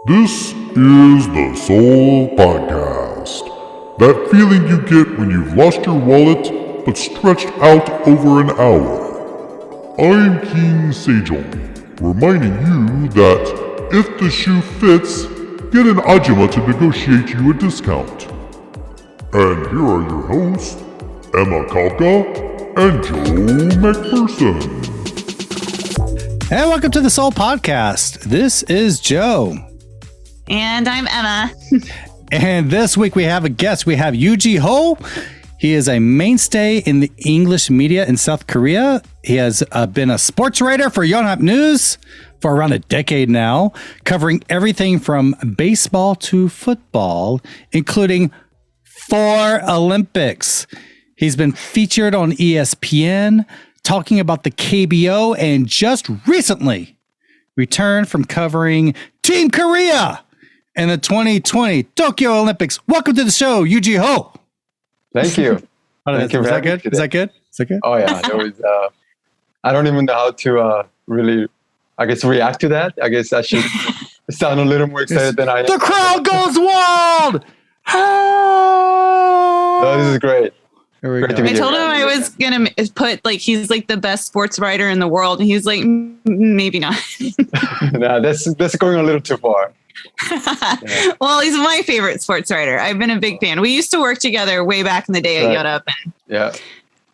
This is the Soul Podcast. That feeling you get when you've lost your wallet but stretched out over an hour. I'm King Sejong, reminding you that if the shoe fits, get an Ajima to negotiate you a discount. And here are your hosts, Emma Kalka and Joe McPherson. Hey, welcome to the Soul Podcast. This is Joe. And I'm Emma. And this week we have a guest. We have Yoo Jee-ho. He is a mainstay in the English media in South Korea. He has been a sports writer for Yonhap News for around a decade now, covering everything from baseball to football, including 4 Olympics. He's been featured on ESPN, talking about the KBO, and just recently returned from covering Team Korea in the 2020 Tokyo Olympics. Welcome to the show, Yoo Jee-ho. Thank you. Is that good? Is that good? Oh yeah, there was. I don't even know how to really, I guess, react to that. I guess I should sound a little more excited than I am. The crowd goes wild. No, this is great. I told him I was going to put, like, he's like the best sports writer in the world. And he's like, maybe not. Nah, that's going a little too far. Yeah. Well, he's my favorite sports writer. I've been a big fan. We used to work together way back in the day at Yonhap. Yeah.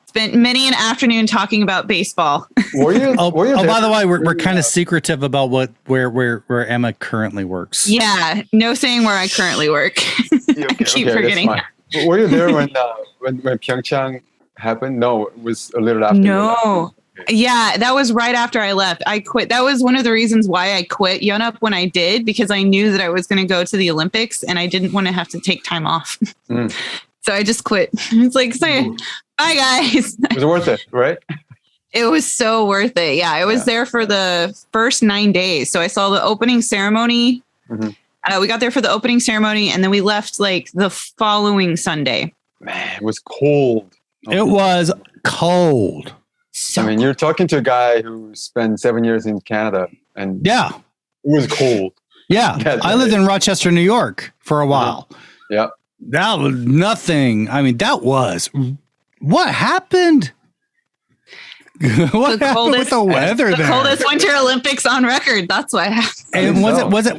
Spent many an afternoon talking about baseball. Were you by the way, we're kind of secretive about where Emma currently works. Yeah. No saying where I currently work. I keep forgetting. Were you there when Pyeongchang happened? No, it was a little after. No. Yeah, that was right after I left. I quit. That was one of the reasons why I quit Yonhap when I did, because I knew that I was going to go to the Olympics and I didn't want to have to take time off. So I just quit. It's like, say, bye guys. It was worth it, right? It was so worth it. Yeah, I was there for the first 9 days. So I saw the opening ceremony. We got there for the opening ceremony, and then we left like the following Sunday. Man, it was cold. It was cold. So I mean, you're talking to a guy who spent 7 years in Canada, and yeah, it was cold. Yeah, I lived in Rochester, New York for a while. Yeah, that was nothing. I mean, what happened? What happened with the weather? The coldest Winter Olympics on record. That's what happened. And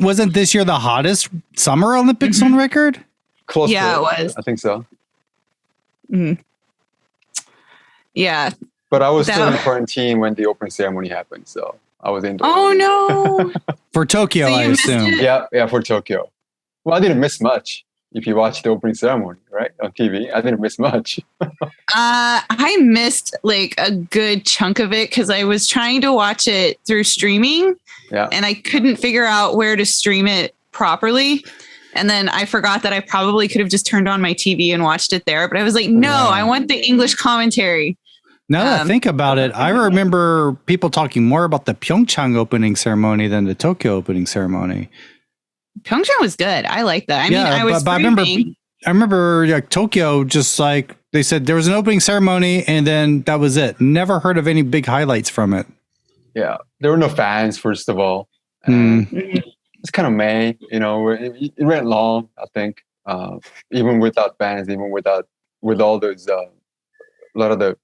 wasn't this year the hottest Summer Olympics on record? Close. Yeah, it was. I think so. Yeah. But I was still in quarantine when the opening ceremony happened, so I was indoors. Oh no! For Tokyo, So I assume. Yeah, for Tokyo. Well, I didn't miss much. If you watched the opening ceremony, right, on TV, I didn't miss much. I missed like a good chunk of it because I was trying to watch it through streaming, and I couldn't figure out where to stream it properly. And then I forgot that I probably could have just turned on my TV and watched it there. But I was like, no, I want the English commentary. Now that I think about it, I remember people talking more about the Pyeongchang opening ceremony than the Tokyo opening ceremony. Pyeongchang was good. I like that. I mean, I was. But I remember like Tokyo, just like they said, there was an opening ceremony, and then that was it. Never heard of any big highlights from it. Yeah, there were no fans. First of all, it's kind of May. You know, it went long. I think even without fans, with all those a lot of the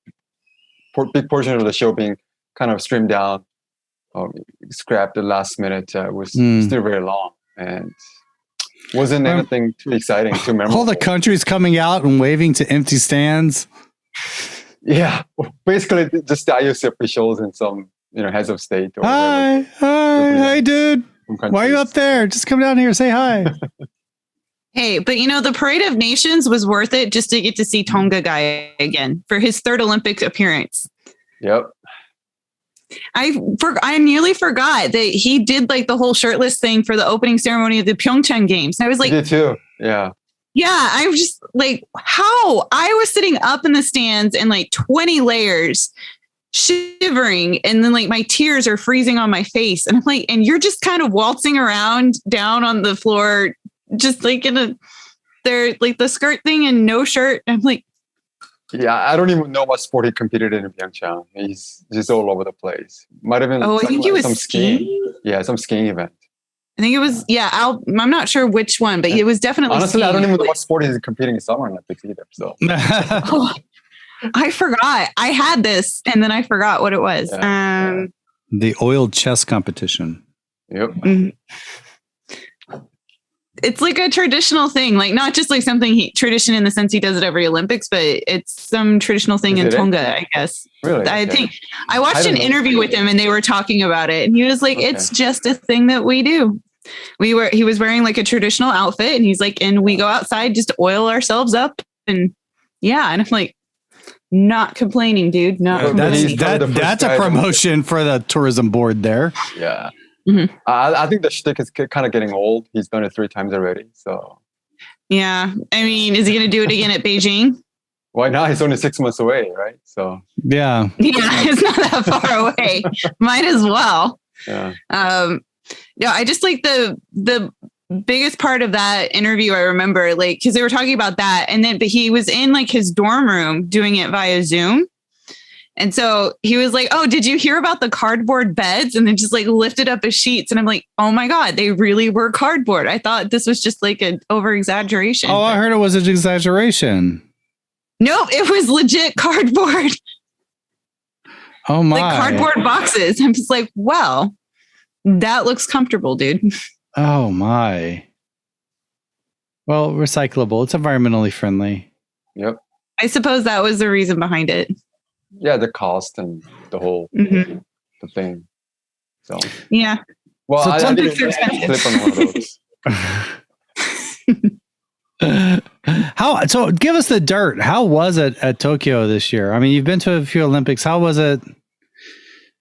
big portion of the show being kind of streamed down, scrapped the last minute, was still very long. And wasn't anything too exciting, too memorable. All the countries coming out and waving to empty stands. Yeah, basically just the IOC officials and some, heads of state. Or hi, dude. Why are you up there? Just come down here, say hi. Hey, but the Parade of Nations was worth it just to get to see Tonga guy again for his 3rd Olympic appearance. Yep. I nearly forgot that he did like the whole shirtless thing for the opening ceremony of the Pyeongchang games. And I was like, you did too. Yeah. Yeah. I was just like, how? I was sitting up in the stands in like 20 layers, shivering. And then like my tears are freezing on my face. And I'm like, and you're just kind of waltzing around down on the floor, just like they're like the skirt thing and no shirt. I'm like, yeah, I don't even know what sport he competed in Pyeongchang. He's just all over the place. Might have been I think he was some skiing. Yeah, some skiing event. I think it was, I'm not sure which one, but it was definitely Honestly, I skiing. don't even know what sport he's competing in Summer Olympics either. So Oh, I forgot. I had this and then I forgot what it was. The oil chess competition. yep. It's like a traditional thing, like not just like something tradition in the sense he does it every Olympics, but it's some traditional thing in Tonga, I guess. Really? I think I watched an interview with him and they were talking about it and he was like, it's just a thing that we do. He was wearing like a traditional outfit and he's like, and we go outside just to oil ourselves up. And and I'm like, not complaining, dude. That's a promotion for the tourism board there. Yeah. I think the shtick is kind of getting old. He's done it 3 times already. So yeah, I mean, is he going to do it again at Beijing? Why not? He's only 6 months away, right? So yeah, it's not that far away. Might as well. Yeah. I just like the biggest part of that interview. I remember like because they were talking about that, and then but he was in like his dorm room doing it via Zoom. And so he was like, oh, did you hear about the cardboard beds? And then just like lifted up his sheets. And I'm like, oh my God, they really were cardboard. I thought this was just like an over exaggeration. Oh, I heard it was an exaggeration. Nope, it was legit cardboard. Oh my. Like cardboard boxes. I'm just like, well, that looks comfortable, dude. Oh my. Well, recyclable. It's environmentally friendly. Yep. I suppose that was the reason behind it. Yeah, the cost and the whole the thing. So yeah. Well, so I didn't flip on one of those. So give us the dirt. How was it at Tokyo this year? I mean, you've been to a few Olympics. How was it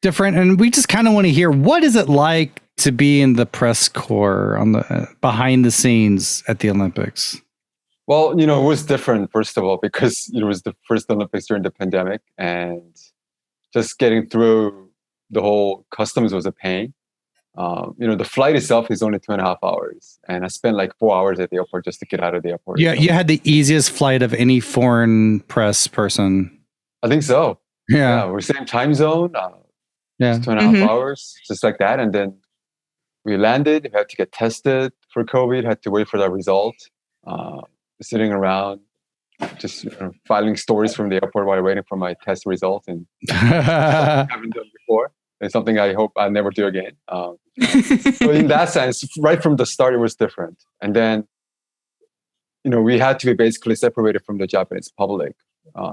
different? And we just kind of want to hear, what is it like to be in the press corps on the behind the scenes at the Olympics? Well, it was different, first of all, because it was the first Olympics during the pandemic, and just getting through the whole customs was a pain. The flight itself is only 2.5 hours, and I spent like 4 hours at the airport just to get out of the airport. Yeah, you had the easiest flight of any foreign press person. I think so. Yeah, we're same time zone. Yeah, 2.5 hours, just like that, and then we landed. We had to get tested for COVID. Had to wait for that result. Sitting around, just filing stories from the airport while waiting for my test result, and I haven't done before. It's something I hope I never do again. So in that sense, right from the start, it was different. And then, we had to be basically separated from the Japanese public.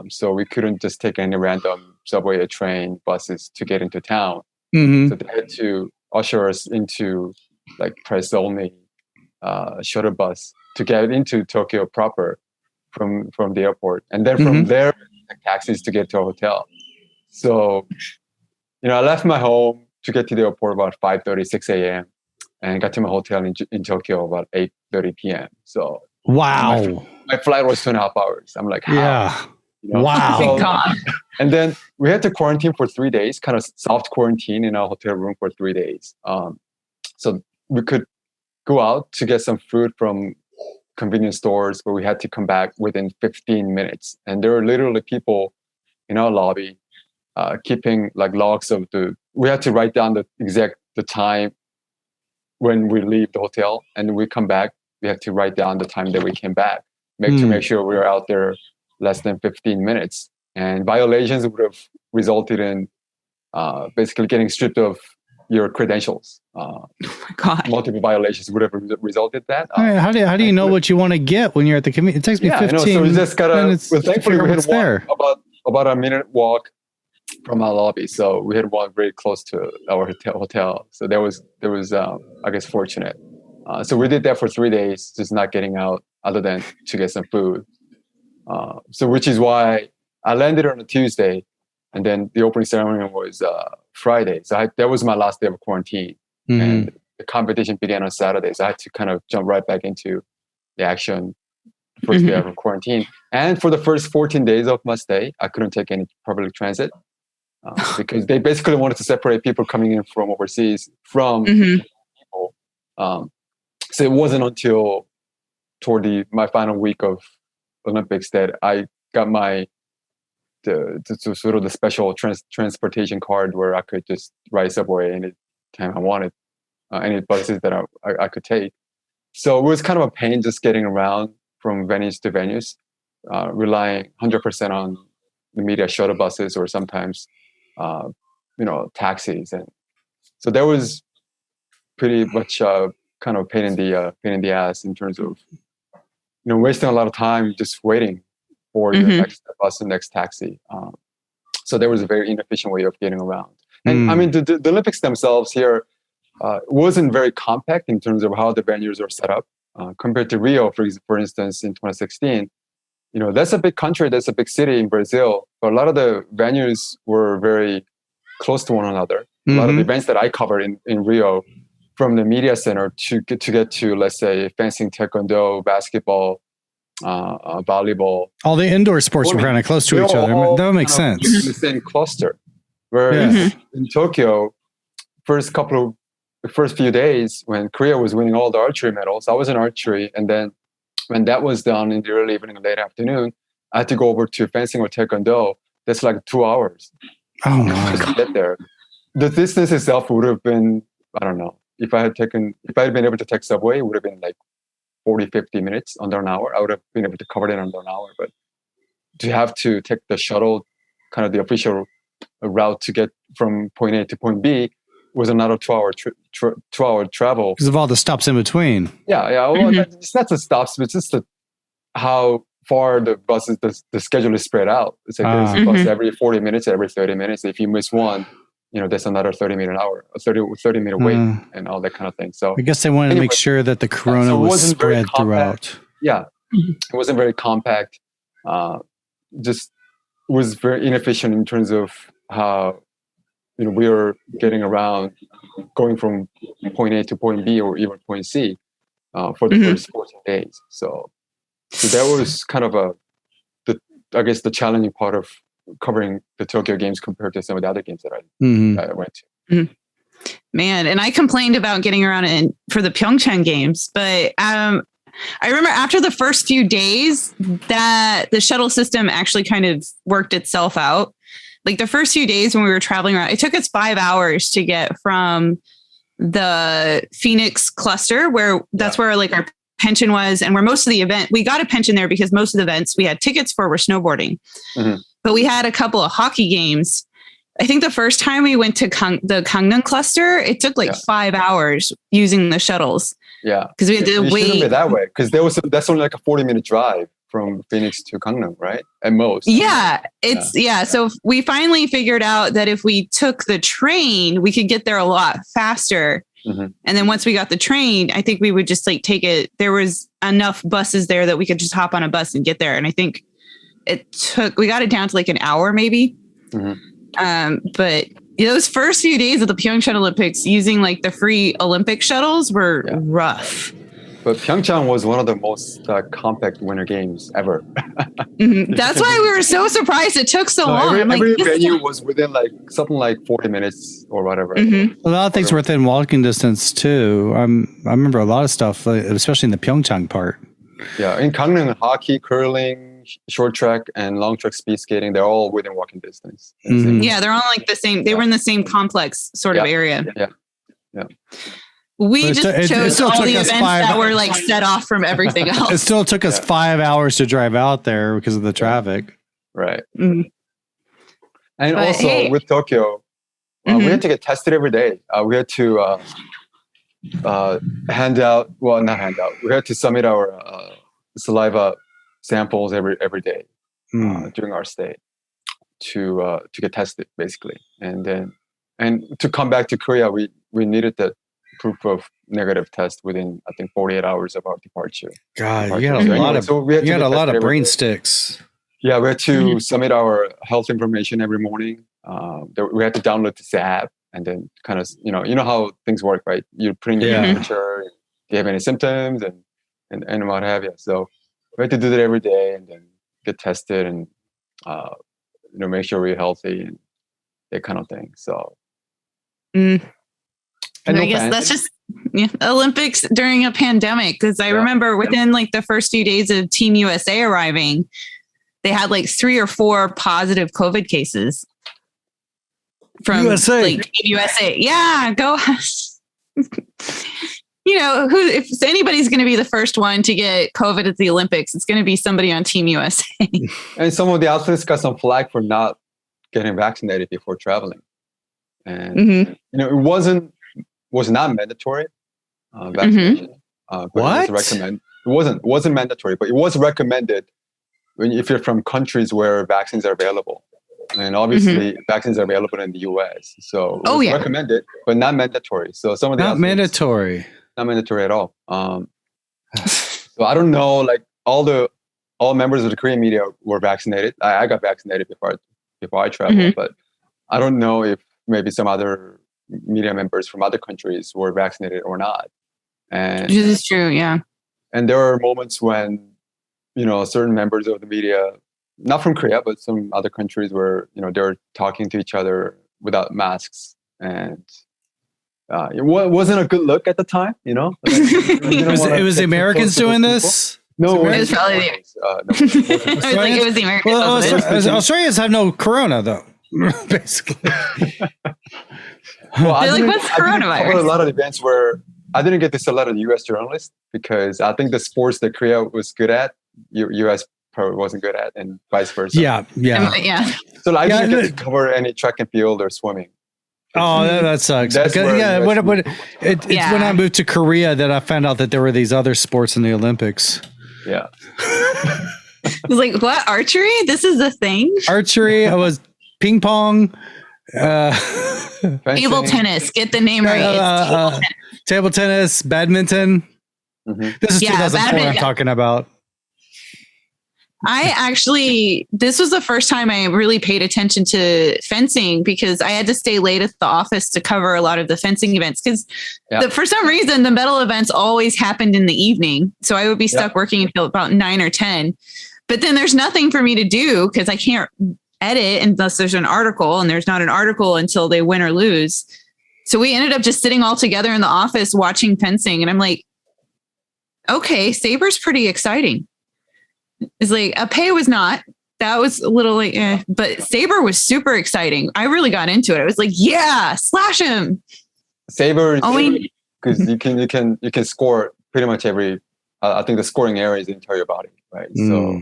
So we couldn't just take any random subway or train buses to get into town. Mm-hmm. So they had to usher us into like press only shuttle bus to get into Tokyo proper from the airport. And then from there, taxis to get to a hotel. So, I left my home to get to the airport about 5:30, 6 a.m. and got to my hotel in Tokyo about 8:30 p.m. So wow, my flight was 2.5 hours. I'm like, how? Yeah. Wow. So, God. And then we had to quarantine for 3 days, kind of soft quarantine in our hotel room for 3 days. So we could go out to get some food from convenience stores, but we had to come back within 15 minutes. And there were literally people in our lobby keeping like logs of we had to write down the time when we leave the hotel, and when we come back, we had to write down the time that we came back, to make sure we were out there less than 15 minutes. And violations would have resulted in basically getting stripped of your credentials. Oh my God. Multiple violations would have resulted that. How do you know what you want to get when you're at the community? It takes me 15 so we just gotta. minutes. Well, thankfully, we had there. about a minute walk from our lobby, so we had one very close to our hotel. So there was I guess fortunate. So we did that for 3 days, just not getting out other than to get some food. So which is why I landed on a Tuesday, and then the opening ceremony was Friday. So that was my last day of quarantine, and the competition began on Saturday. So I had to kind of jump right back into the action. First day of quarantine, and for the first 14 days of my stay, I couldn't take any public transit because they basically wanted to separate people coming in from overseas from people. So it wasn't until toward my final week of Olympics that I got sort of the special transportation card where I could just ride subway anytime I wanted. any buses that I could take. So it was kind of a pain just getting around from venues to venues, relying 100% on the media shuttle buses or sometimes, taxis. And so there was pretty much kind of pain in the ass in terms of, wasting a lot of time just waiting for your next bus and next taxi. So there was a very inefficient way of getting around. And I mean, the Olympics themselves here wasn't very compact in terms of how the venues are set up compared to Rio, for instance, in 2016. That's a big country, that's a big city in Brazil, but a lot of the venues were very close to one another. A lot of the events that I covered in Rio, from the media center to get to, let's say, fencing, taekwondo, basketball, volleyball. All the indoor sports were kind of close to each other. That would make sense. In the same cluster. Whereas in Tokyo, first few days when Korea was winning all the archery medals, I was in archery. And then when that was done in the early evening and late afternoon, I had to go over to fencing or taekwondo. That's like 2 hours. Oh my just to get there. The distance itself would have been, I don't know, if I had been able to take subway, it would have been like 40, 50 minutes, under an hour. I would have been able to cover it in under an hour. But to have to take the shuttle, kind of the official route to get from point A to point B, was another 2-hour travel. Because of all the stops in between. Yeah. Well, it's not the stops, but it's just how far the buses, the schedule is spread out. It's like there's a bus every 40 minutes, every 30 minutes. If you miss one, there's another 30-minute hour, a 30-minute wait, and all that kind of thing. So I guess they wanted to make sure that the corona was spread throughout. Yeah, it wasn't very compact. Just was very inefficient in terms of how we were getting around, going from point A to point B or even point C for the first 14 days. So that was kind of the challenging part of covering the Tokyo Games compared to some of the other games that I went to. Man, and I complained about getting around for the Pyeongchang Games, but I remember after the first few days that the shuttle system actually kind of worked itself out. Like the first few days when we were traveling around, it took us 5 hours to get from the Phoenix cluster, where that's where like our pension was, and where most of the event, we got a pension there because most of the events we had tickets for were snowboarding. But we had a couple of hockey games. I think the first time we went to the Gangneung cluster, it took like 5 hours using the shuttles. Yeah, because we had to wait. Shouldn't be that way, because that's only like a 40-minute drive from Phoenix to Gangneung, right? At most. Yeah, So we finally figured out that if we took the train, we could get there a lot faster. And then once we got the train, I think we would just like take it. There was enough buses there that we could just hop on a bus and get there. And I think we got it down to like an hour maybe. But those first few days of the Pyeongchang Olympics using like the free Olympic shuttles were rough. But Pyeongchang was one of the most compact winter games ever. That's why we were so surprised it took so long. Every venue was within like something like 40 minutes or whatever. A lot of things were within walking distance too. I remember a lot of stuff, especially in the Pyeongchang part. Yeah, in Gangneung, hockey, curling, short track, and long track speed skating, they're all within walking distance. Yeah, they're all like the same. They were in the same complex sort of area. Yeah. We just chose all the events that were like set off from everything else. It still took us 5 hours to drive out there because of the traffic. Right. And also with Tokyo, we had to get tested every day. We had to we had to submit our saliva samples every day during our stay to get tested, basically. And to come back to Korea, we needed that proof of negative test within, I think, 48 hours of our departure. God, you had a lot of brain sticks. Yeah, we had to submit our health information every morning. We had to download this app and then kind of, you know how things work, right? You put in your temperature, do you have any symptoms, and what have you. So we had to do that every day and then get tested and make sure we're healthy and that kind of thing. So. And I guess that's just Olympics during a pandemic, because I remember within like the first few days of Team USA arriving, they had like 3 or 4 positive COVID cases from USA. Yeah, go. you know, who if anybody's going to be the first one to get COVID at the Olympics, it's going to be somebody on Team USA. And some of the athletes got some flack for not getting vaccinated before traveling. And you know, was not mandatory vaccination. But What? It wasn't mandatory, but it was recommended if you're from countries where vaccines are available. And obviously, vaccines are available in the US. So it was recommended, but not mandatory. So some of the Not mandatory. Not mandatory at all. So I don't know, like all members of the Korean media were vaccinated. I got vaccinated before I traveled, but I don't know if maybe some other media members from other countries were vaccinated or not. And This is true, yeah. And there are moments when, you know, certain members of the media, not from Korea, but some other countries where, you know, they're talking to each other without masks. And it wasn't a good look at the time, you know? Like, it was the Americans doing this? No, it was probably no, it was the American. Well, Australians have no corona, though, basically. Well, They're like, what's coronavirus? I covered a lot of events where I didn't get to see a lot of US journalists because I think the sports that Korea was good at, US probably wasn't good at, and vice versa. Yeah. So I didn't get to cover any track and field or swimming. Oh, that sucks. Because, it's when I moved to Korea that I found out that there were these other sports in the Olympics. Yeah. It's like, what? Archery? This is a thing? Archery. I was ping pong. Table tennis. Get the name right. Table tennis, badminton. This is 2004 I'm talking about. This was the first time I really paid attention to fencing because I had to stay late at the office to cover a lot of the fencing events because for some reason the medal events always happened in the evening. So I would be stuck working until about 9 or 10. But then there's nothing for me to do because I can't edit unless there's an article, and there's not an article until they win or lose. So we ended up just sitting all together in the office watching fencing. And I'm like, okay, saber's pretty exciting. It's like Epee was not. That was a little like, but saber was super exciting. I really got into it. I was like, yeah, slash him. Saber, because you can score pretty much every. I think the scoring area is the entire body, right? So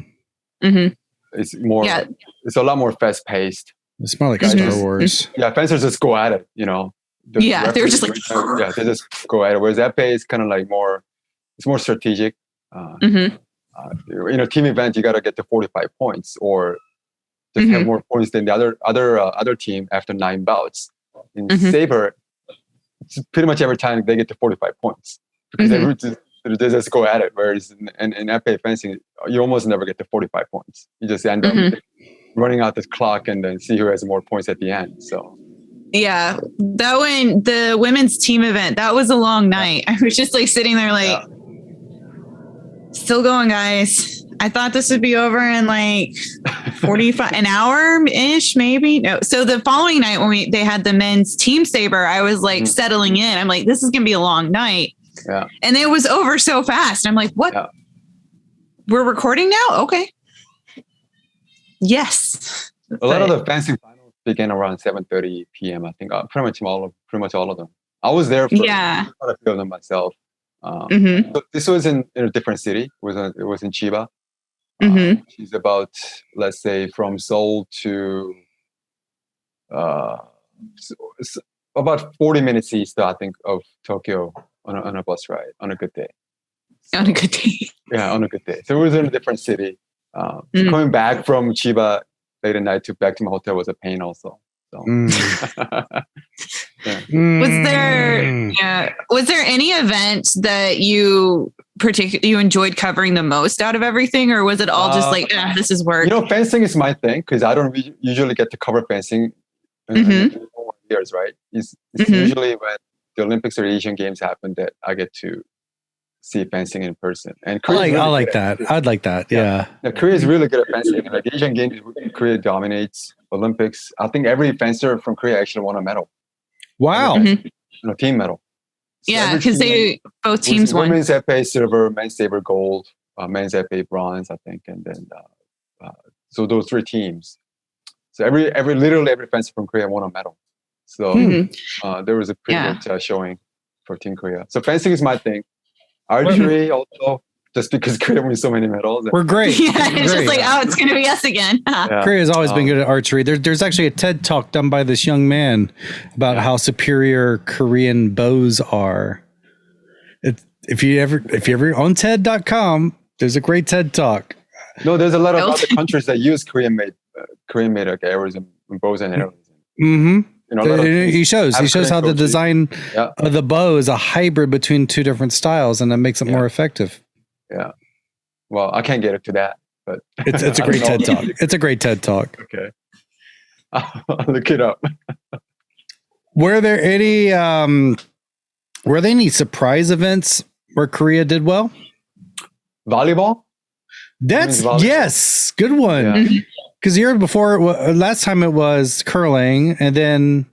it's more. Yeah. It's a lot more fast paced. It's more like Star Wars. Yeah, fencers just go at it. You know. They're just like. They just go at it. Whereas Epee is kind of like more. It's more strategic. Team event, you got to get to 45 points or just have more points than the other team after 9 bouts. In saber, it's pretty much every time they get to 45 points because they just go at it. Whereas in epee fencing, you almost never get to 45 points. You just end up running out the clock and then see who has more points at the end. So. Yeah, that one, the women's team event, that was a long night. I was just like sitting there like, still going, guys. I thought this would be over in like 45, an hour-ish, maybe. No. So the following night when they had the men's team saber, I was like settling in. I'm like, this is going to be a long night. Yeah. And it was over so fast. I'm like, what? Yeah. We're recording now? Okay. Yes. A lot of the fencing finals began around 7:30 p.m. I think pretty much all of them. I was there for quite a few of them myself. So this was in a different city. It was in Chiba. Which is about, let's say, from Seoul to about 40 minutes east, I think, of Tokyo on a bus ride on a good day. On a good day. Yeah, on a good day. So it was in a different city. Coming back from Chiba late at night back to my hotel was a pain also. So. Was there any event that you enjoyed covering the most out of everything, or was it all just like this is work? Fencing is my thing because I don't usually get to cover fencing in years, right? It's usually when the Olympics or Asian Games happen that I get to see fencing in person. And I like that. I'd like that. Yeah. Korea is really good at fencing. Like Asian Games, Korea dominates. Olympics. I think every fencer from Korea actually won a medal. Wow. Team medal. So because both teams won. Women's epee silver, men's saber gold, men's epee bronze, I think, and then so those 3 teams. So literally every fencer from Korea won a medal. So there was a pretty good showing. for Team Korea. So fencing is my thing. Archery also, just because Korea wins so many medals. We're great. Yeah, We're it's great. just like, oh, it's going to be us again. Yeah. Korea's always been good at archery. There's actually a TED talk done by this young man about how superior Korean bows are. If you ever on TED.com, there's a great TED talk. No, there's a lot of other countries that use Korean made like arrows and bows and arrows. Mm-hmm. You know, He shows how the design Yeah. of the bow is a hybrid between two different styles, and that makes it more effective. Yeah. Well, I can't get into that, but It's a great TED talk. It's a great TED talk. Okay. I'll look it up. Were there any surprise events where Korea did well? Volleyball? That's volleyball. yes, good one. Yeah. Because the year before, last time it was curling, and then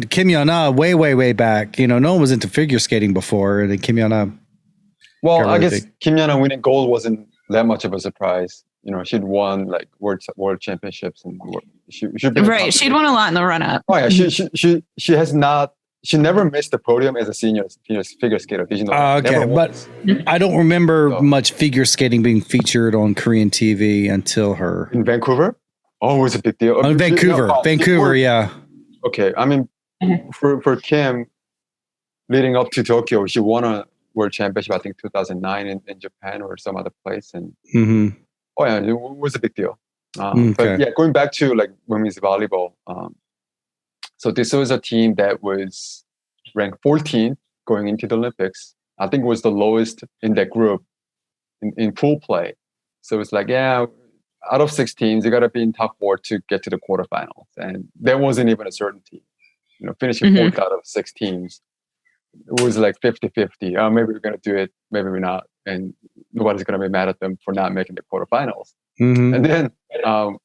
Kim Yonhap way back. You know, no one was into figure skating before, and then Kim Yonhap. Well, I guess Kim Yonhap winning gold wasn't that much of a surprise. You know, she'd won like world championships, and Right, she'd won a lot in the run up. Oh yeah, she has not. She never missed the podium as a senior figure skater. Did you know? Okay, but I don't remember much figure skating being featured on Korean TV until her in Vancouver. Oh, it was a big deal. Vancouver, yeah. Okay, I mean, for Kim, leading up to Tokyo, she won a world championship. I think 2009 in Japan or some other place, and oh yeah, it was a big deal. But yeah, going back to like women's volleyball. So this was a team that was ranked 14th going into the Olympics. I think it was the lowest in that group in pool play. So it's like, yeah, out of 6 teams, you got to be in top 4 to get to the quarterfinals. And that wasn't even a certainty. You know, finishing 4th out of 6 teams, it was like 50-50. Oh, maybe we're going to do it, maybe we're not. And nobody's going to be mad at them for not making the quarterfinals. And then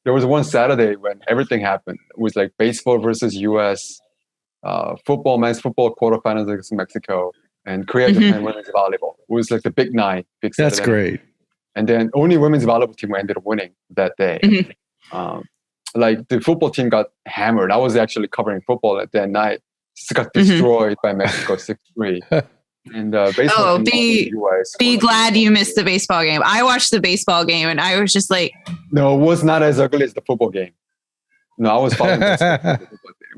there was one Saturday when everything happened. It was like baseball versus U.S., football, men's football quarterfinals against Mexico, and Korea, Japan women's volleyball. It was like the big night. Big Saturday. That's great. And then only women's volleyball team ended up winning that day. Like the football team got hammered. I was actually covering football at that night. Just got destroyed by Mexico 6-3. And baseball be glad you missed the baseball game. I watched the baseball game and I was just like, no, it was not as ugly as the football game. No, I was following this. It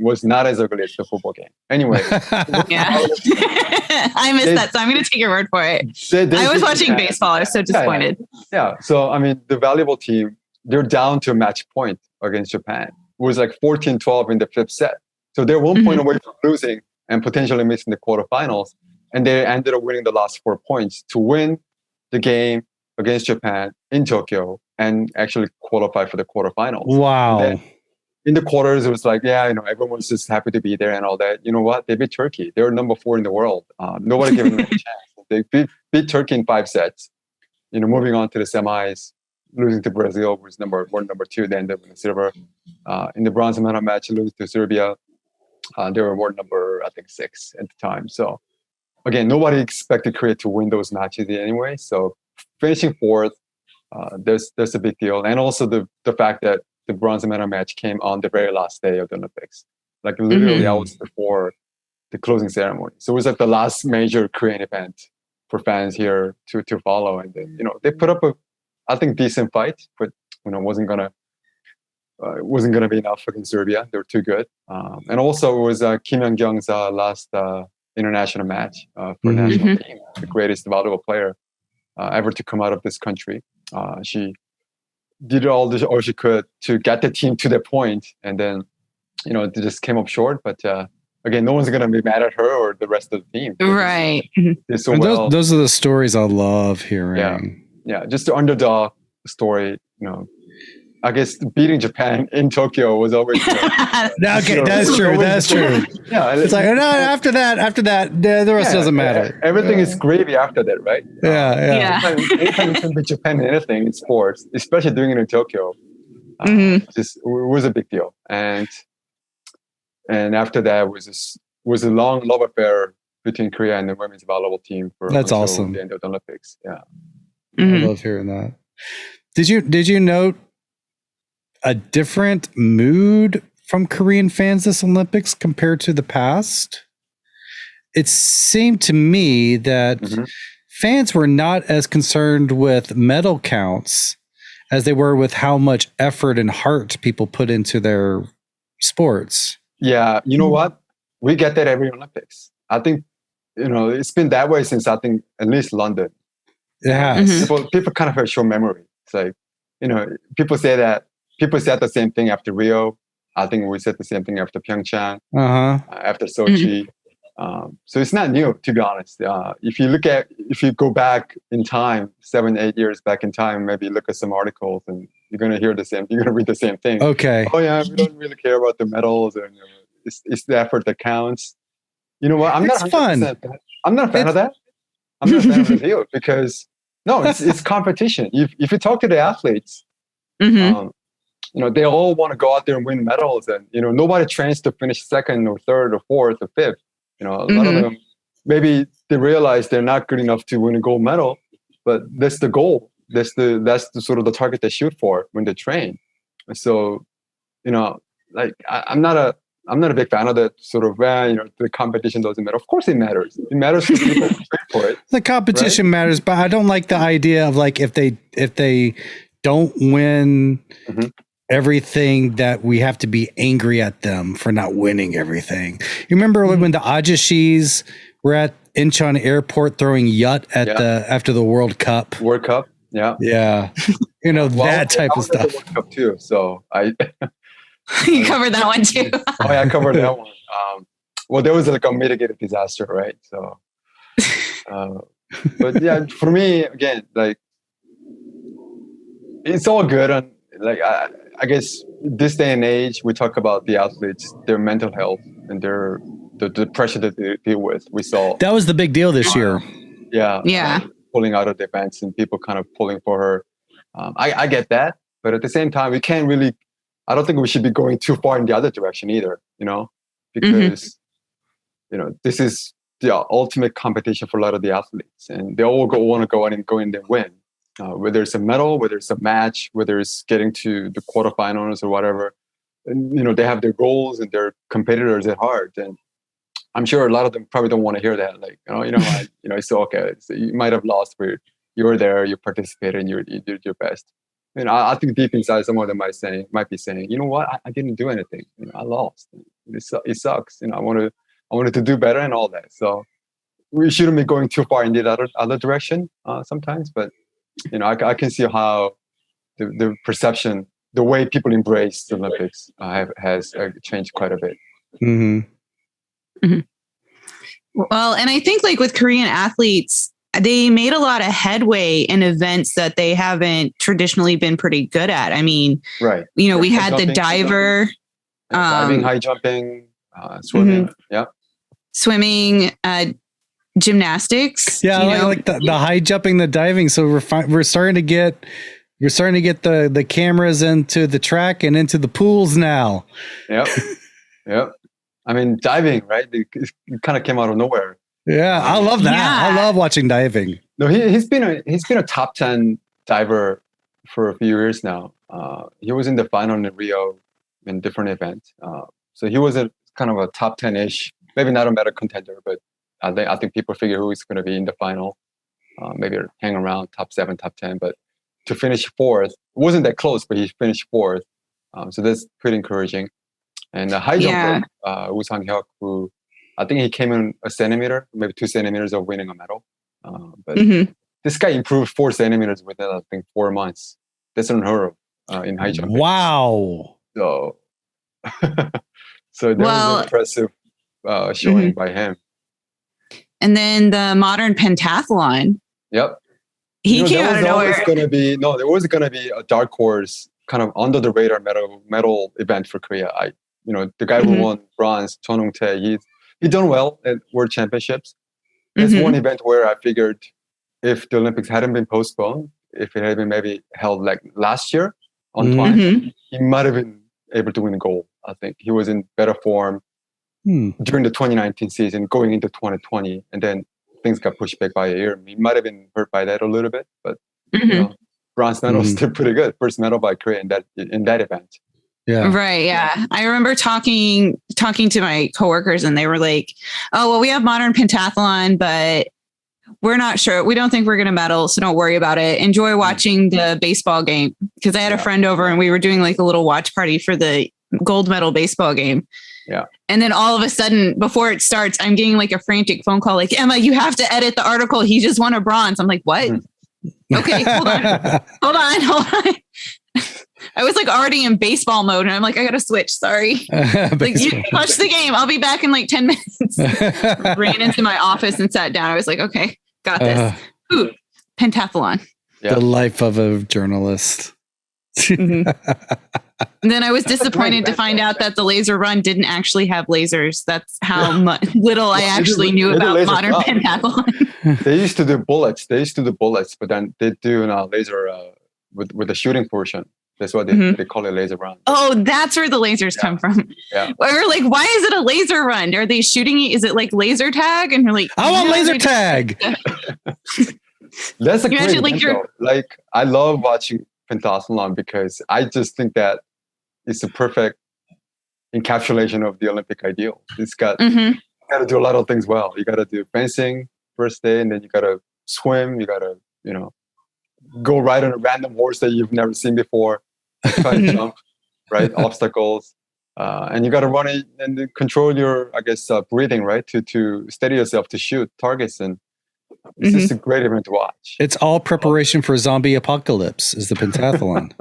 was not as ugly as the football game. Anyway. Yeah. I missed that, so I'm going to take your word for it. I was watching baseball. I was so disappointed. Yeah. So, I mean, the volleyball team, they're down to a match point against Japan. It was like 14-12 in the 5th set. So they're 1 point away from losing and potentially missing the quarterfinals. And they ended up winning the last 4 points to win the game against Japan in Tokyo and actually qualify for the quarterfinals. Wow. In the quarters, it was like, yeah, you know, everyone was just happy to be there and all that. You know what? They beat Turkey. They were number 4 in the world. Nobody gave them a chance. They beat Turkey in 5 sets. You know, moving on to the semis, losing to Brazil, who was number 2. They ended up with silver. In the bronze medal match, losing to Serbia. They were world number, I think, 6 at the time. So, again, nobody expected Korea to win those matches anyway. So finishing 4th, there's a big deal. And also the fact that the bronze medal match came on the very last day of the Olympics. Like literally hours before the closing ceremony. So it was like the last major Korean event for fans here to follow. And then, you know, they put up I think, decent fight, but, you know, wasn't gonna be enough against Serbia. They were too good. And also it was Kim Young-jung's last international match for national team, the greatest volleyball player ever to come out of this country. She did all she could to get the team to that point, and then, you know, it just came up short. But again, no one's gonna be mad at her or the rest of the team. Right. So well. Those are the stories I love hearing. Yeah, just the underdog story. You know, I guess beating Japan in Tokyo was always. Okay, that's true. That's true. Yeah, it's like, no, after that, the rest doesn't matter. Everything is gravy after that, right? Yeah. Anytime you can beat Japan in anything in sports, especially doing it in Tokyo, it was a big deal. And after that was a long love affair between Korea and the women's volleyball team that's awesome. The end of the Olympics. Yeah, I love hearing that. Did you note a different mood from Korean fans this Olympics compared to the past? it seemed to me that fans were not as concerned with medal counts as they were with how much effort and heart people put into their sports. Yeah, you know what? We get that every Olympics. I think, it's been that way since I think at least London. It has. People kind of have short memory. It's like, people said the same thing after Rio. I think we said the same thing after Pyeongchang, after Sochi. So it's not new, to be honest. If you go back in time, 7-8 years back in time, maybe look at some articles, and you're gonna read the same thing. Okay. Oh yeah, we don't really care about the medals, and it's the effort that counts. You know what? I'm not a fan of that. I'm not a fan of the field because it's competition. If you talk to the athletes, they all want to go out there and win medals, and nobody trains to finish second or third or fourth or fifth. A lot of them, maybe they realize they're not good enough to win a gold medal, but that's the goal. That's the sort of the target they shoot for when they train. So, I'm not a big fan of that sort of the competition doesn't matter. Of course, it matters. It matters for people who train for it. The competition matters, but I don't like the idea of like if they don't win everything, that we have to be angry at them for not winning everything. You remember when the Ajashis were at Incheon Airport throwing yut at after the World Cup? World Cup, yeah. That type of stuff. World Cup too, so I. You covered that one too. Oh yeah, I covered that one. Well, there was like a mitigated disaster, right? So, but yeah, for me again, like it's all good, and like I guess this day and age, we talk about the athletes, their mental health, and the pressure that they deal with. We saw that was the big deal this year. Yeah. Pulling out of the events and people kind of pulling for her. I get that, but at the same time, we can't really. I don't think we should be going too far in the other direction either. Because this is the ultimate competition for a lot of the athletes, and they all want to go out and go in and win. Whether it's a medal, whether it's a match, whether it's getting to the quarterfinals or whatever, and they have their goals and their competitors at heart. And I'm sure a lot of them probably don't want to hear that. Like, it's okay. So you might have lost, but you were there, you participated, and you did your best. I think deep inside, some of them might be saying, you know what, I didn't do anything. I lost. It sucks. I wanted to do better and all that. So we shouldn't be going too far in the other direction sometimes, but. I can see how the perception, the way people embrace the Olympics has changed quite a bit. Well, and I think like with Korean athletes, they made a lot of headway in events that they haven't traditionally been pretty good at. I mean, right. We had the diver, diving, high jumping, swimming. Yeah. Swimming, gymnastics. Yeah, like the high jumping, the diving. So we're starting to get the cameras into the track and into the pools now. Yep. I mean, diving, right? It kind of came out of nowhere. Yeah, I love that. Yeah. I love watching diving. No, he's been a top 10 diver for a few years now. He was in the final in Rio in different events. So he was a kind of a top 10-ish, maybe not a medal contender, but I think people figure who is going to be in the final. Maybe hang around top 7, top 10, but to finish fourth, it wasn't that close, but he finished fourth. So that's pretty encouraging. And the high jumper, Woo Sang-hyuk, who I think he came in a centimeter, maybe 2 centimeters of winning a medal. But this guy improved 4 centimeters within, I think, 4 months. That's unheard of in high jumping. Wow. So, that was an impressive showing by him. And then the modern pentathlon. Yep. He came out of nowhere. There was going to be a dark horse, kind of under the radar medal event for Korea. The guy who won bronze, Chon Hong-tae, he done well at World Championships. That's one event where I figured if the Olympics hadn't been postponed, if it had been maybe held like last year on time, he might have been able to win a gold. I think he was in better form during the 2019 season, going into 2020, and then things got pushed back by a year. He might have been hurt by that a little bit, but bronze medal is still pretty good. First medal by Korea in that event. Yeah. Right. Yeah. I remember talking to my coworkers and they were like, oh, well, we have modern pentathlon, but we're not sure. We don't think we're going to medal. So don't worry about it. Enjoy watching the baseball game. Cause I had a friend over and we were doing like a little watch party for the gold medal baseball game. Yeah. And then all of a sudden, before it starts, I'm getting like a frantic phone call, like, Emma, you have to edit the article. He just won a bronze. I'm like, what? Okay, hold on. I was like already in baseball mode and I'm like, I got to switch. Sorry. Like, you watch the game. I'll be back in like 10 minutes. Ran into my office and sat down. I was like, okay, got this. Ooh, pentathlon. The life of a journalist. And then I was disappointed to find out that the laser run didn't actually have lasers. That's how little I actually knew about modern pentathlon. They used to do bullets. But then they do laser with the shooting portion. That's why they call it laser run. Oh, that's where the lasers come from. Yeah. We're like, why is it a laser run? Are they shooting? Is it like laser tag? And you're like, I want laser tag. That's a great like event, like I love watching pentathlon because I just think that it's a perfect encapsulation of the Olympic ideal. It's got you got to do a lot of things well. You got to do fencing first day, and then you got to swim. You got to go ride on a random horse that you've never seen before, try to jump, right? Obstacles. And you got to run it and control your, breathing, right? To steady yourself to shoot targets. And it's just a great event to watch. It's all preparation for zombie apocalypse is the pentathlon.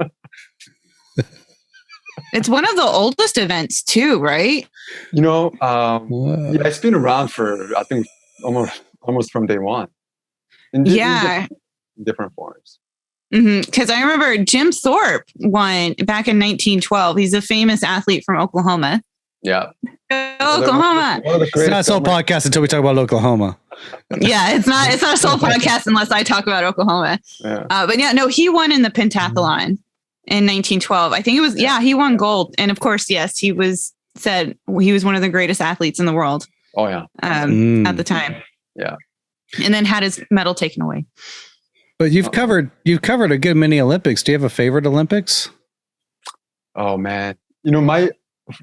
It's one of the oldest events too, right? It's been around for, I think, almost from day one. In different forms. Because I remember Jim Thorpe won back in 1912. He's a famous athlete from Oklahoma. Yeah. Oklahoma. It's not a Soul Podcast until we talk about Oklahoma. Yeah, it's not a Soul Podcast unless I talk about Oklahoma. Yeah. He won in the pentathlon in 1912. I think it was, he won gold. And of course, yes, he was one of the greatest athletes in the world. Oh, yeah. At the time. Yeah. And then had his medal taken away. But you've covered a good many Olympics. Do you have a favorite Olympics? Oh man, my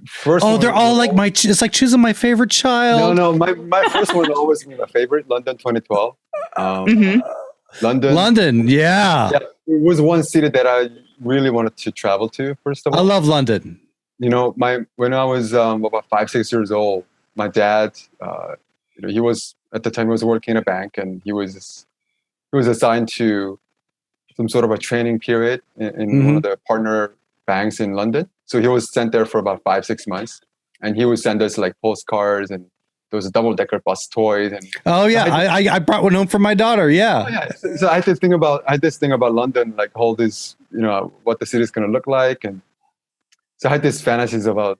first. Oh, they're all like it's like choosing my favorite child. No, my first one will always be my favorite. London 2012. London, yeah. It was one city that I really wanted to travel to. First of all, I love London. When I was about 5-6 years old, my dad, he was at the time he was working in a bank, and he was assigned to some sort of a training period in one of the partner banks in London. So he was sent there for about 5-6 months, and he would send us like postcards, and there was a double-decker bus toys. And I brought one home for my daughter. Yeah. Oh, yeah. So I had this thing about London, like all this, what the city is going to look like, and so I had these fantasies about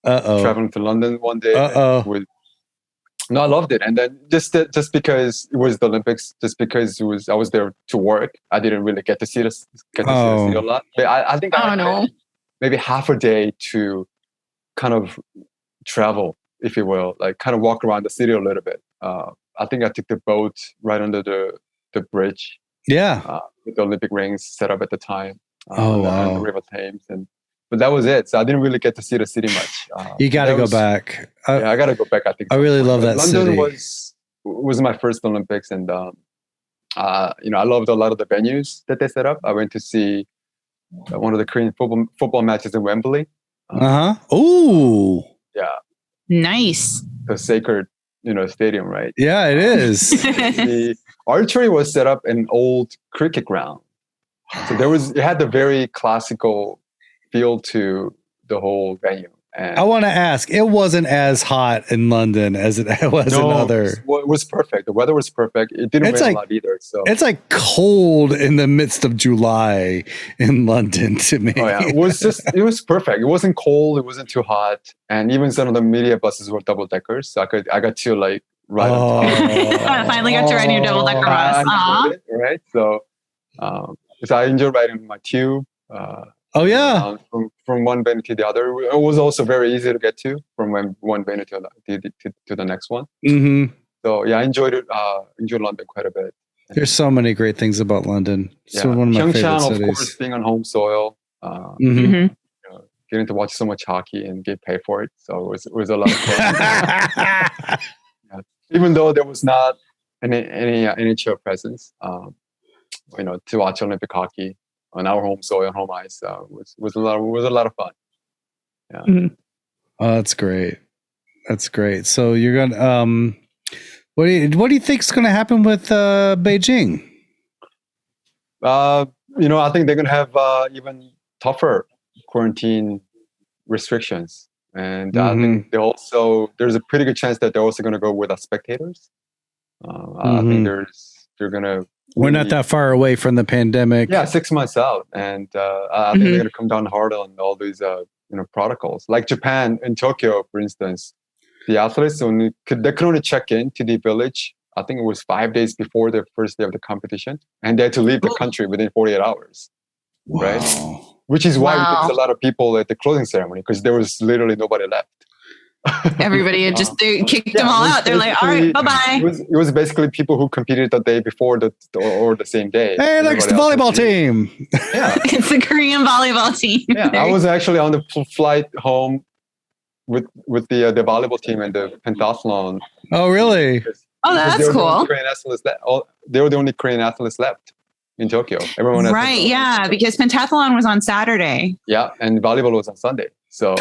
traveling to London one day. No, I loved it, and then just because it was the Olympics, just because I was there to work, I didn't really get to see the city a lot. But I think I had maybe half a day to kind of travel, if you will, like kind of walk around the city a little bit. I think I took the boat right under the bridge. Yeah, with the Olympic rings set up at the time. Wow. The River Thames, but that was it. So I didn't really get to see the city much. You got to go back. I got to go back. I think I really love that London city. was my first Olympics, and I loved a lot of the venues that they set up. I went to see one of the Korean football matches in Wembley. Oh, yeah, nice. The sacred, stadium, right? Yeah, it is. The archery was set up in an old cricket ground, so it had the very classical feel to the whole venue. And I want to ask, it wasn't as hot in London as it was in other. It was perfect. The weather was perfect. It didn't rain a lot either. So it's like cold in the midst of July in London to me. Oh yeah, it was perfect. It wasn't cold. It wasn't too hot, and even some of the media buses were double deckers. So I got to like ride on top. Finally got to ride your double decker bus. Right. So, so I enjoyed riding my tube. From one venue to the other. It was also very easy to get to from one venue to the next one. Mm-hmm. So yeah, I enjoyed it. Enjoyed London quite a bit. There's so many great things about London. It's one of my favorite Pyeongchang, cities. of course, being on home soil, getting to watch so much hockey and get paid for it. So it was a lot of fun. Yeah. Even though there was not any NHL presence, to watch Olympic hockey on our home soil, home ice, was a lot of fun. Yeah. Mhm. Oh, that's great. That's great. So you're gonna what do you think is going to happen with Beijing? I think they're gonna have even tougher quarantine restrictions, and I think there's a pretty good chance that they're also gonna go without spectators. I think they're gonna. We're not that far away from the pandemic. Yeah, 6 months out, and I think they're gonna come down hard on all these protocols. Like Japan in Tokyo, for instance, the athletes they could only check in to the village. I think it was 5 days before the first day of the competition, and they had to leave the country within 48 hours. Wow. Right? Which is why there's a lot of people at the closing ceremony, because there was literally nobody left. Everybody had they kicked them all out. They're like, all right, bye-bye. It was basically people who competed the day before or the same day. Hey, next the volleyball team. Yeah. It's the Korean volleyball team. Yeah, I was actually on the flight home with the volleyball team and the pentathlon. Oh, really? Oh, that's cool. They were the only Korean athletes left in Tokyo. Everyone else right, yeah, because pentathlon was on Saturday. Yeah, and volleyball was on Sunday. So,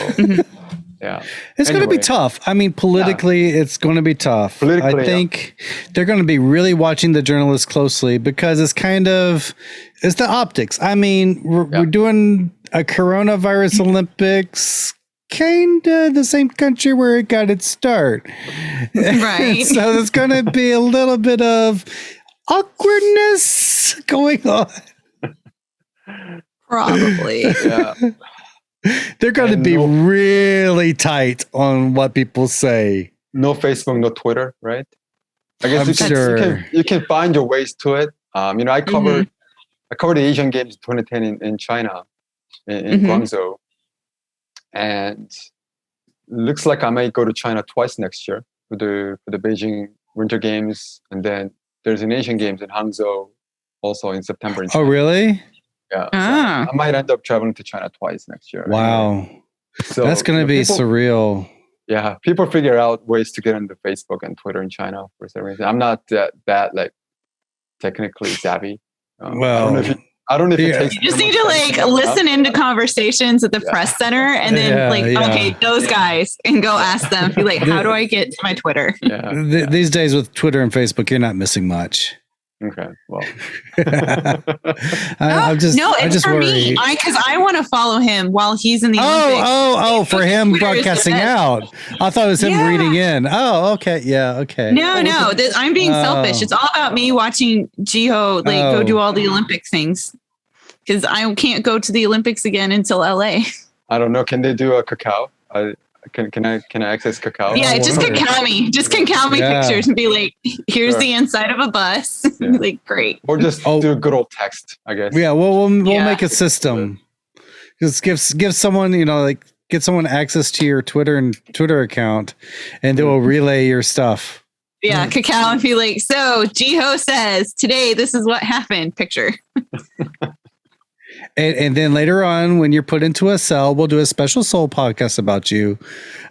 yeah. It's going to be tough. I mean, politically, it's going to be tough. I think they're going to be really watching the journalists closely because it's the optics. I mean, we're doing a coronavirus Olympics, kind of the same country where it got its start. Right. So there's going to be a little bit of awkwardness going on. Probably. Yeah. They're going to be really tight on what people say. No Facebook, no Twitter, right? I guess sure. you can find your ways to it. I covered the Asian Games 2010 in China, in Guangzhou, and looks like I might go to China twice next year for the Beijing Winter Games, and then there's an Asian Games in Hangzhou also in September. Oh, really? Yeah, so I might end up traveling to China twice next year. Wow, so that's going to be surreal. Yeah, people figure out ways to get into Facebook and Twitter in China for some reason. I'm not that like technically savvy. I don't know if it takes. You just need to listen into conversations at the press center, and then okay, those guys, and go ask them. Be like, how do I get to my Twitter? These days with Twitter and Facebook, you're not missing much. Okay, well, I just for worry. me, because I want to follow him while he's in the Olympics. For him broadcasting out. I thought it was him reading in. Oh, okay, yeah, okay. No, I'm being selfish. It's all about me watching Jeeho go do all the Olympic things, because I can't go to the Olympics again until LA. I don't know. Can they do a cacao? Can I access cacao? Yeah, just cacao me. Just cacao me pictures and be like, here's the inside of a bus. Yeah. Like, great. Or just do good old text, I guess. Yeah, we'll make a system. Just give someone, get someone access to your Twitter account, and they will relay your stuff. Yeah, cacao and be like, so Jeeho says today this is what happened. Picture. And then later on, when you're put into a cell, we'll do a special Soul podcast about you,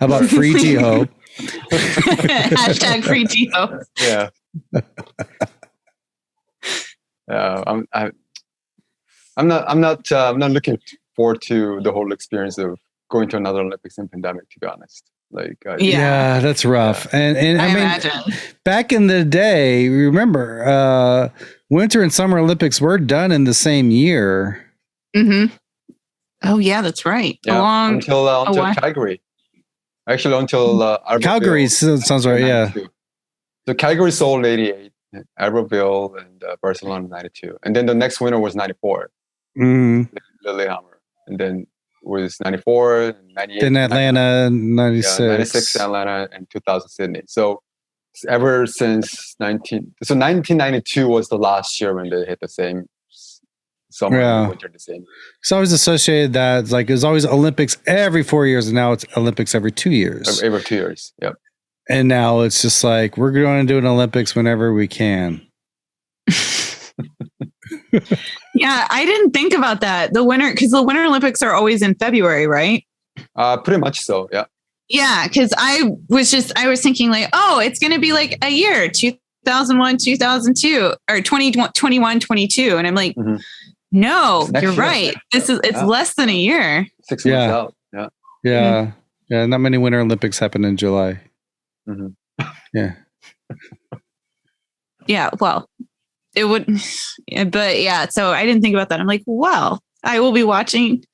about free Jeeho. Hashtag free Jeeho. Yeah. I'm not looking forward to the whole experience of going to another Olympics in pandemic, to be honest. Yeah, that's rough. Yeah. And I mean, imagine. Back in the day, remember, Winter and Summer Olympics were done in the same year. Mm-hmm. Oh yeah, that's right. Yeah, until Calgary. Actually, until Calgary sounds right. Yeah. So Calgary, Seoul 88, Albertville, and Barcelona 92, and then the next winter was 94. Lillehammer, and then was 94, and 98. Then Atlanta 96. 96 Atlanta, and 2000 Sydney. So ever since 1992 was the last year when they hit the same summer and winter the same. It's always associated that it was always Olympics every 4 years, and now it's Olympics every 2 years. Every 2 years, yep. And now it's just like, we're going to do an Olympics whenever we can. Yeah, I didn't think about that. Because the Winter Olympics are always in February, right? Pretty much so. Yeah. Yeah, because I was thinking like, oh, it's going to be like a year, 2001, 2002, or 2021, 22. And I'm like, no, you're right. It's less than a year. 6 months out. Yeah. Yeah. Yeah. Not many Winter Olympics happen in July. Yeah. Yeah. Well, it would, but yeah. So I didn't think about that. I'm like, well, I will be watching,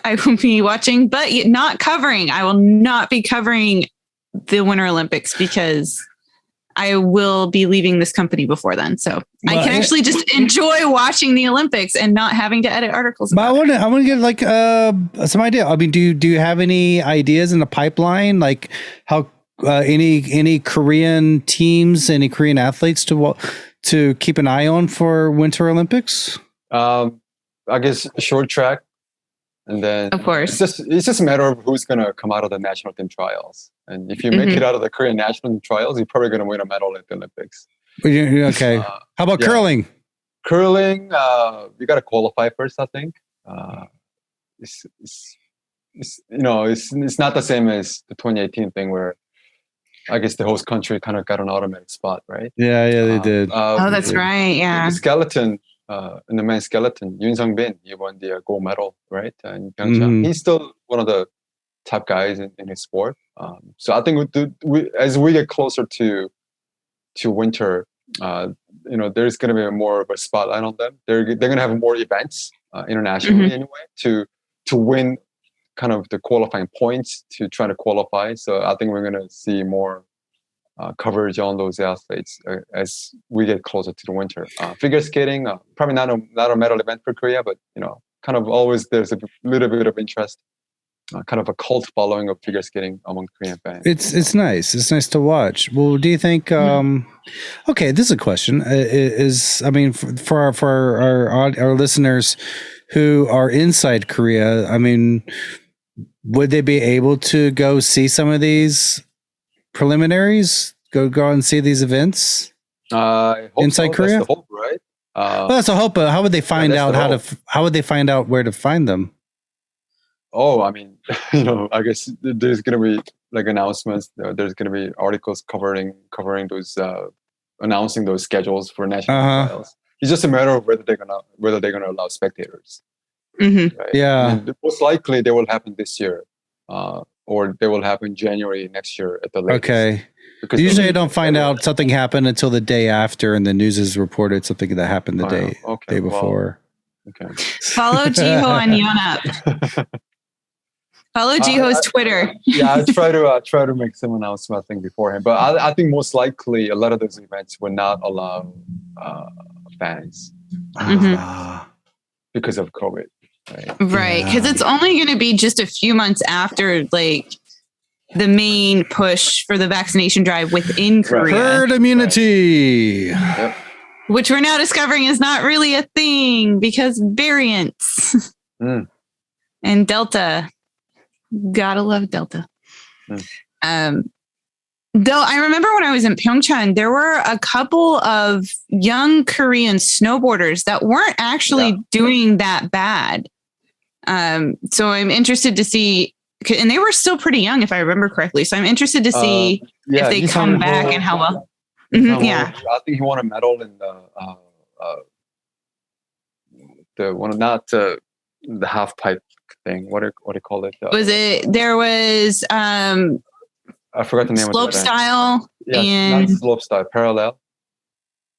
but not covering. I will not be covering the Winter Olympics because I will be leaving this company before then. So I can actually just enjoy watching the Olympics and not having to edit articles. But I want to get like some idea. I mean, do you have any ideas in the pipeline? Like how any Korean teams, any Korean athletes to keep an eye on for Winter Olympics? I guess short track. And then, of course, it's just a matter of who's going to come out of the national team trials. And if you make it out of the Korean national team trials, you're probably going to win a medal at the Olympics. Okay. How about curling? Curling, you got to qualify first, I think. It's not the same as the 2018 thing where I guess the host country kind of got an automatic spot, right? Yeah, they did. That's right. Yeah. The skeleton. In the men's skeleton, Yoon Sung-bin, he won the gold medal, right? In Pyeongchang. He's still one of the top guys in his sport. So I think as we get closer to winter, there's going to be more of a spotlight on them. They're going to have more events internationally anyway to win kind of the qualifying points to try to qualify. So I think we're going to see more coverage on those athletes as we get closer to the winter. Figure skating, probably not a medal event for Korea, but kind of always there's a little bit of interest, kind of a cult following of figure skating among Korean fans. It's nice. It's nice to watch. Well, do you think? Okay, this is a question. For our listeners who are inside Korea, I mean, would they be able to go see some of these preliminaries? Go and see these events inside Korea. That's the hope, right? Well, that's a hope. But how would they find out how would they find out where to find them? Oh, I mean, I guess there's going to be like announcements. There's going to be articles covering those, announcing those schedules for national trials. It's just a matter of whether they're gonna allow spectators. Right? Yeah, and most likely they will happen this year. Or they will happen January next year at the latest. Okay. Because usually I don't find out something happened until the day after, and the news is reported something that happened the day before. Okay. Follow Jeeho on Yonhap. Follow Jeeho's Twitter. Yeah, I try to make some announcement, I think, beforehand. But I think most likely a lot of those events will not allow fans because of COVID. Right, because it's only going to be just a few months after like the main push for the vaccination drive within Korea. Herd immunity. Yep. Which we're now discovering is not really a thing because variants and Delta. Gotta love Delta. Though I remember when I was in Pyeongchang, there were a couple of young Korean snowboarders that weren't actually doing that bad. So I'm interested to see, and they were still pretty young, if I remember correctly. So I'm interested to see if they come back and how well. I think he won a medal in the one, not the half pipe thing. What do you call it? There was I forgot the name. Slope style and not slope style, parallel.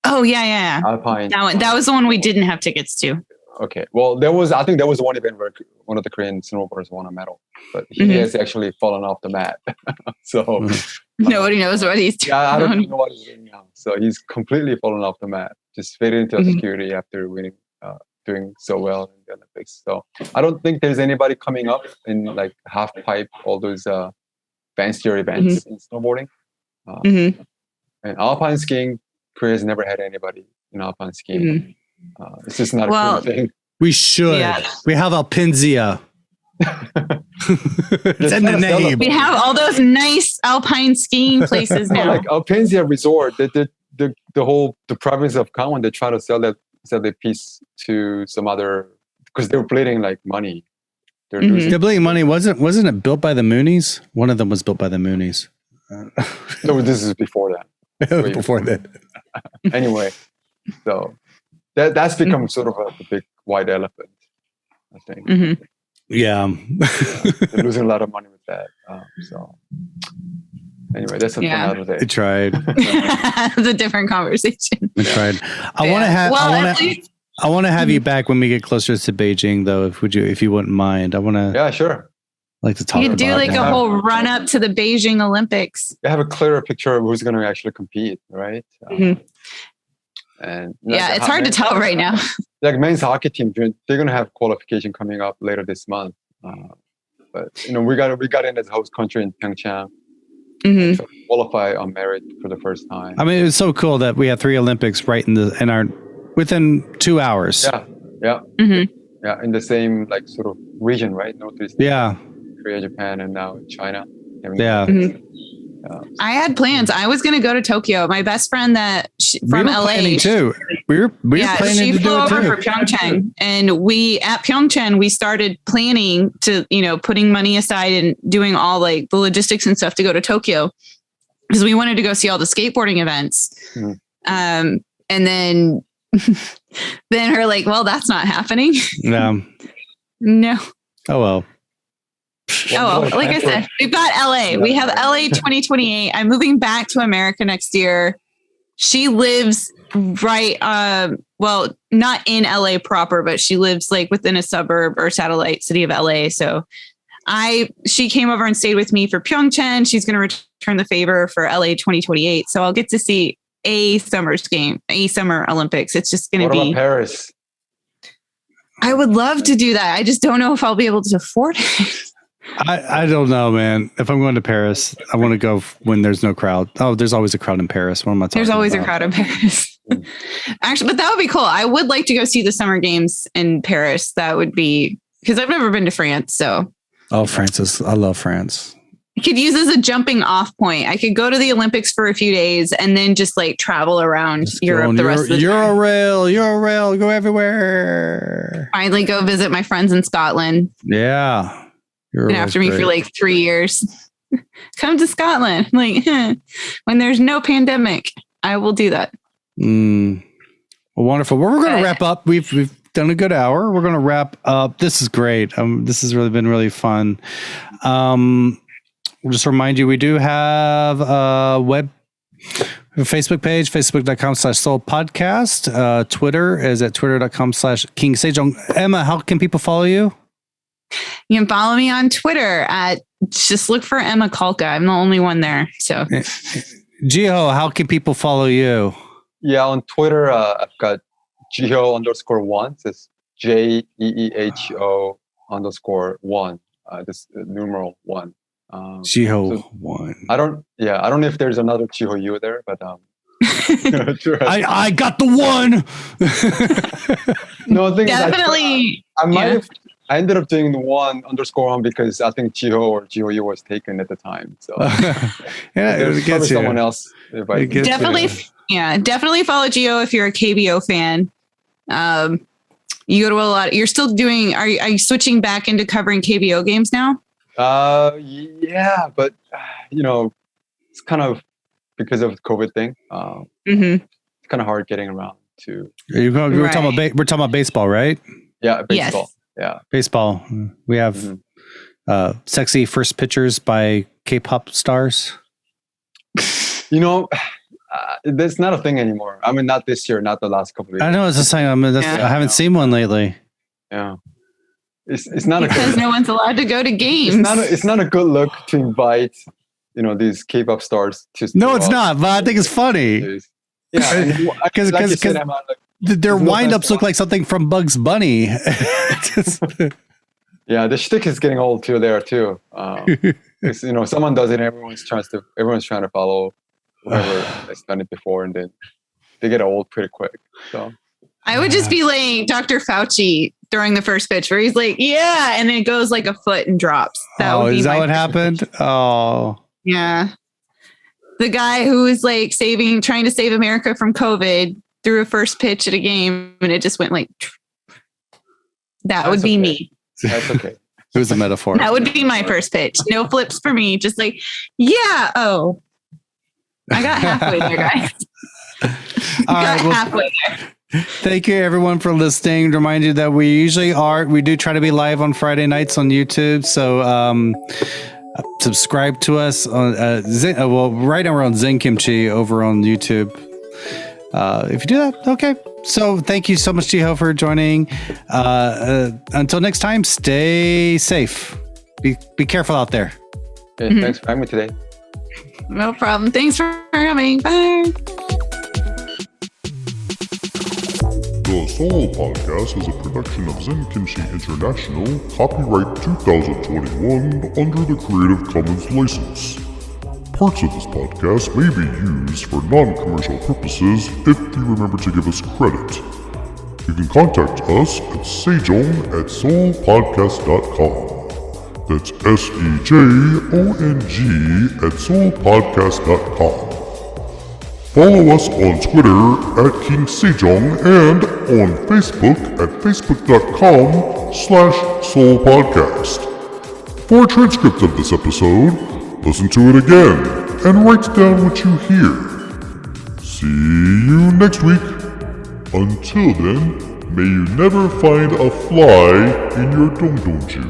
Oh yeah. Alpine. That was the one we didn't have tickets to. Okay. Well, I think there was one event where one of the Korean snowboarders won a medal, but he has actually fallen off the mat. So nobody knows what he's doing. Yeah, I don't know what he's doing now. So he's completely fallen off the mat, just faded into obscurity after winning, doing so well in the Olympics. So I don't think there's anybody coming up in like half pipe, all those fancier events in snowboarding. And alpine skiing, Korea's never had anybody in alpine skiing. It's just not a cool thing. We should. Yeah. We have Alpinzia. It's in the name. We have all those nice alpine skiing places now. Like Alpinzia Resort, the province of Gangwon, they try to sell that piece to some other, because they were bleeding like money. They're losing. Sibling Money wasn't it built by the Moonies? One of them was built by the Moonies. No, this is before that. Before that. Anyway, so that's become sort of a big white elephant, I think. Mm-hmm. Yeah. They're losing a lot of money with that. So anyway, that's for another day. I tried. It's a different conversation. I tried. I want to have. I want to have you back when we get closer to Beijing, though. If you wouldn't mind, I want to. Yeah, sure. Like to talk. You could do like a whole run up to the Beijing Olympics. I have a clearer picture of who's going to actually compete, right? Mm-hmm. And it's hard to tell right now. Like men's hockey team, they're going to have qualification coming up later this month. But we got in as host country in Pyeongchang. Mm-hmm. So qualify on merit for the first time. I mean, it was so cool that we had 3 Olympics right in our within 2 hours. Yeah. Mm-hmm. Yeah, in the same like sort of region, right? Northeast. Yeah. Korea, Japan, and now China. Yeah. Mm-hmm. I had plans. I was going to go to Tokyo. My best friend from LA too. We were planning she to flew do it over too. for Pyeongchang, and at Pyeongchang we started planning to putting money aside and doing all like the logistics and stuff to go to Tokyo because we wanted to go see all the skateboarding events. Mm-hmm. And then her like, well, that's not happening. No. No. Oh well. Like I said, we've got LA. We have LA 2028. I'm moving back to America next year. She lives right, not in LA proper, but she lives like within a suburb or satellite city of LA. So she came over and stayed with me for Pyeongchang. She's going to return the favor for LA 2028. So I'll get to see a Summer Olympics. It's just going to be. What about Paris? I would love to do that. I just don't know if I'll be able to afford it. I don't know, man. If I'm going to Paris, I want to go when there's no crowd. Oh, there's always a crowd in Paris. What am I talking about? There's always a crowd in Paris. Actually, but that would be cool. I would like to go see the Summer Games in Paris. That would be because I've never been to France. So. Oh, I love France. I could use as a jumping off point. I could go to the Olympics for a few days and then just like travel around Europe the rest of the time. Eurail, go everywhere. Finally go visit my friends in Scotland. Yeah. Been after me for like 3 years. Come to Scotland. Like when there's no pandemic, I will do that. Well, wonderful. Well, we're going to wrap up. We've done a good hour. We're going to wrap up. This is great. This has really been really fun. We'll just remind you, we do have a Facebook page, facebook.com/SeoulPodcast. Twitter is at twitter.com/King Sejong. Emma, how can people follow you? You can follow me on Twitter just look for Emma Kalka. I'm the only one there. So, Jeeho, how can people follow you? Yeah, on Twitter, I've got Jeeho_1. It's JEEHO_1. This numeral 1. Jeeho1. I don't know if there's another Jeeho U there, but I got the one. No, I think definitely. I ended up doing the 1_1 because I think Jeeho or Jeeho U was taken at the time. So it gets someone else. Definitely follow Jeeho if you're a KBO fan. You go to a lot. You're still doing. Are you switching back into covering KBO games now? Yeah, but it's kind of because of the COVID thing. It's kind of hard getting around to. We're talking about baseball, right? Yeah, baseball. Yes. Yeah, baseball. We have sexy first pitchers by K-pop stars. That's not a thing anymore. I mean, not this year, not the last couple of years. I know it's a thing. I haven't seen one lately. Yeah. It's not because no one's allowed to go to games. It's not a good look to invite, these K-pop stars to. No, it's not. But I think it's funny. Yeah, because their wind-ups look like something from Bugs Bunny. Yeah, the shtick is getting old too. Someone does it, everyone's trying to follow whoever has done it before, and then they get old pretty quick. So I would just be like Dr. Fauci during the first pitch where he's like, yeah, and then it goes like a foot and drops. Is that what happened? Oh. Yeah. The guy who was like trying to save America from COVID threw a first pitch at a game and it just went like, that would be okay. me. That's okay. It was a metaphor. That would be my first pitch. No flips for me. Just like, yeah. Oh, I got halfway there, guys. All right, well, halfway there. thank you everyone for listening. Remind you that we do try to be live on Friday nights on YouTube. So subscribe to us on right now we're on Zen Kimchi over on YouTube. If you do that, okay. So thank you so much, Jeeho, for joining. Until next time, stay safe. Be careful out there. Okay, thanks for having me today. No problem. Thanks for coming. Bye. The Seoul Podcast is a production of Zen Kimchi International, copyright 2021, under the Creative Commons license. Parts of this podcast may be used for non-commercial purposes if you remember to give us credit. You can contact us at sejong@seoulpodcast.com. That's SEJONG@seoulpodcast.com. Follow us on Twitter @King Sejong and on Facebook at facebook.com/SeoulPodcast. For a transcript of this episode, listen to it again and write down what you hear. See you next week. Until then, may you never find a fly in your dongdongju.